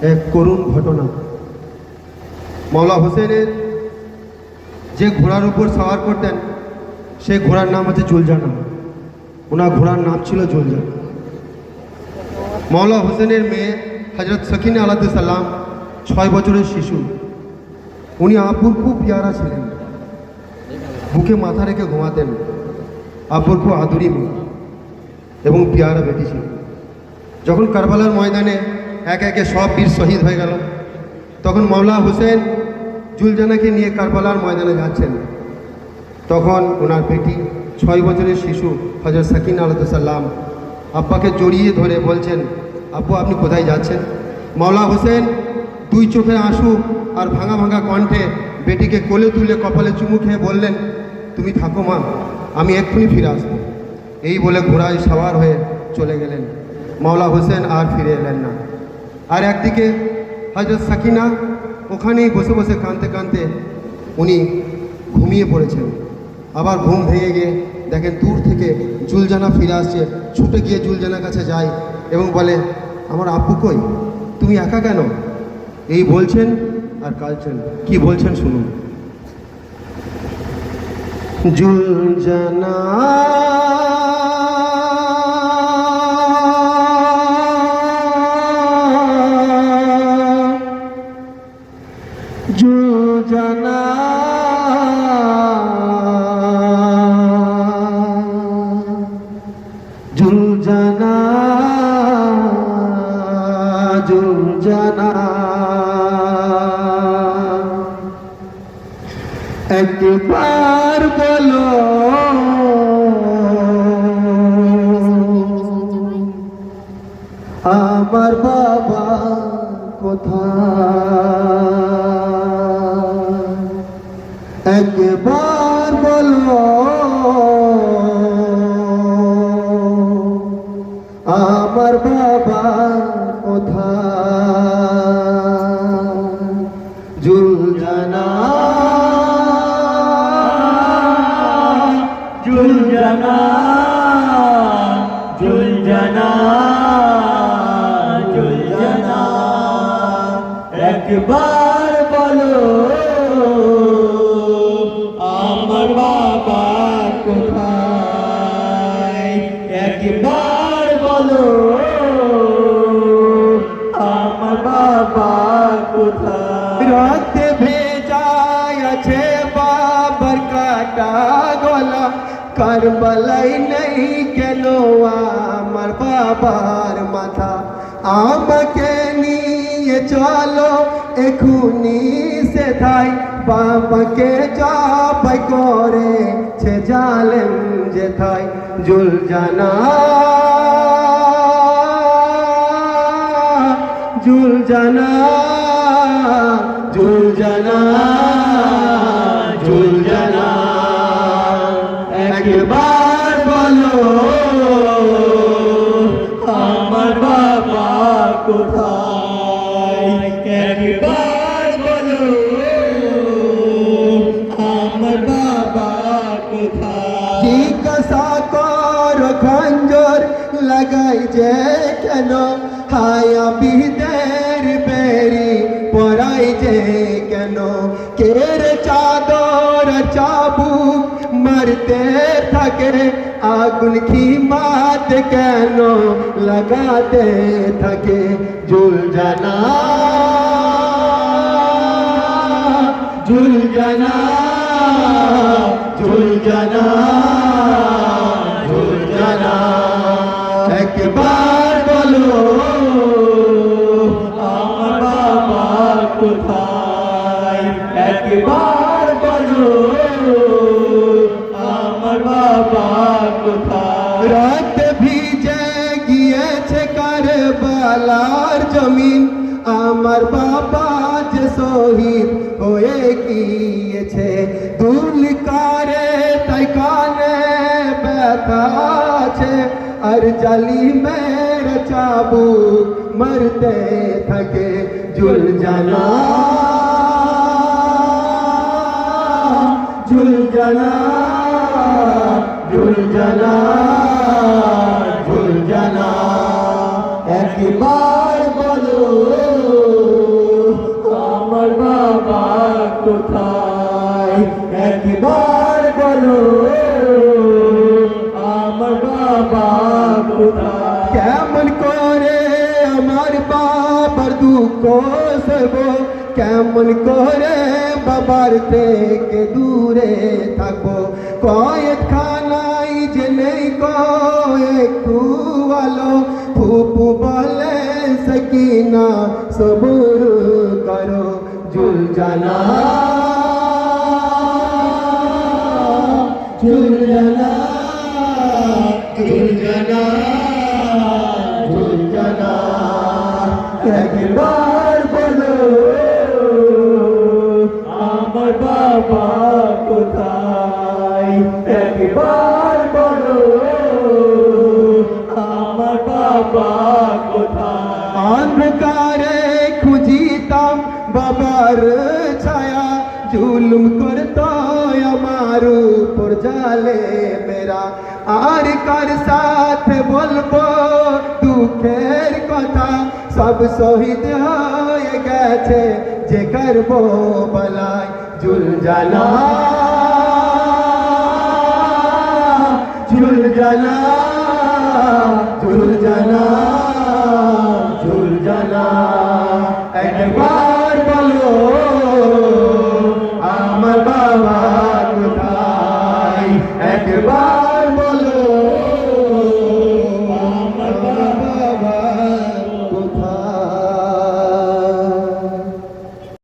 এক করুণ ঘটনা। মওলা হোসেনের যে ঘোড়ার উপর সওয়ার করতেন সেই ঘোড়ার নাম হচ্ছে জুলজানা। ওনার ঘোড়ার নাম ছিল জুলজানা। মওলা হোসেনের মেয়ে হজরত সকিনা আলাইহিস সালাম 6 বছরের শিশু। উনি আব্বুর খুব পিয়ারা ছিলেন, বুকে মাথা রেখে ঘুমাতেন। আব্বুর খুব আদুরি মেয়ে এবং পিয়ারা বেটি ছিল। যখন কারবালার ময়দানে একে একে সব বীর শহীদ হয়ে গেল, তখন মওলা হোসেন জুলজানাকে নিয়ে কারবালার ময়দানে যাচ্ছেন। তখন ওনার বেটি 6 বছরের শিশু হযরত সাকিনা আলাইহিস সালাম আব্বাকে জড়িয়ে ধরে বলছেন, আব্বু আপনি কোথায় যাচ্ছেন? মওলা হোসেন 2 চোখে আঁসু আর ভাঙা ভাঙা কণ্ঠে বেটিকে কোলে তুলে কপালে চুমু খেয়ে বললেন, তুমি থাকো মা, আমি এক্ষুনি ফিরে আসবো। এই বলে ঘোড়ায় সওয়ার হয়ে চলে গেলেন। মওলা হোসেন আর ফিরে এলেন না। আর একদিকে হযরত সাকিনা ওখানেই বসে বসে কাঁদতে কাঁদতে উনি ঘুমিয়ে পড়েছেন। আবার ঘুম ভেঙে গিয়ে দেখেন দূর থেকে জুলজানা ফিরে আসছে। ছুটে গিয়ে জুলজানার কাছে যায় এবং বলে, আমার আব্বু কই, তুমি একা কেন? এই বলছেন আর কাঁদছেন। কি বলছেন শুনুন। জুলজানা জুলজানা জুলজানা জুলজানা একবার বলো আমার বাবা কোথায়? একবার বলো আমার বাবা কোথায়? জুলজানা জুলজানা জুলজানা জুলজানা একবার বলো আমার বাবা কোথায়? একবার বলো আমার বাবা কোথায়? রাতে ভেজায় আছে বাবার কাটা গলা, কারবালাই নেই কেন আমার বাবার মাথা? আমাকে নিয়ে চলো এখুনি সেথায়, বাবাকে জবাই করে ছে জালেম যেথায়। জুলজানা জুলজানা জুলজানা জুলজানা একবার বলো আমার বাবা কোথায়? একবার বলো আমার বাবা কোথায়? জিজ্ঞাসা কর খঞ্জর লাগাই যে কেন, হায়া বিদের বেরি পরাই যে কেন? কের চাদর চাবুক মারতে থাকে, আগুন কি মাত কেন লাগাতে থাকে? জুলজানা জুলজানা জুলজানা জুলজানা একবার বলো আমার বাবা কোথায়? একবার বলো আমার বাবা কোথায়? রাত ভিজে গিয়েছে কারবালার জমিন, আমার বাবা যে শহীদ হয়ে গিয়েছে। দুল কারে তাই কানে ব্যথা আছে, আর জালিমের চাবুক মারতে থাকে। জুলজানা জুলজানা জুলজানা জুলজানা একবার বলো কেমন করে আমার বাবার দুঃখ সইব, কেমন করে বাবার থেকে দূরে থাকবো। কয়েক খানাই যে নেই একটু আলো, ফুপু বলে সকিনা সবুর করো। জুল জানা জুল জানা জুল জানা জুল জানা, একবার বলো আমার বাবা কোথায়, একবার বলো আমার বাবা কোথায়। অন্ধকারে খুঁজিতাম বাবার ছায়া, জুলুম করতো আমার উপর জালে মেরা। আর কার সাথে বলবো দুঃখের কথা, সব শহীদ হয়ে গেছে যে করবো বলাই। জুল জানা জুল জানা জুল জানা জুল জানা, একবার বলো আমার বাবা কোথায়, একবার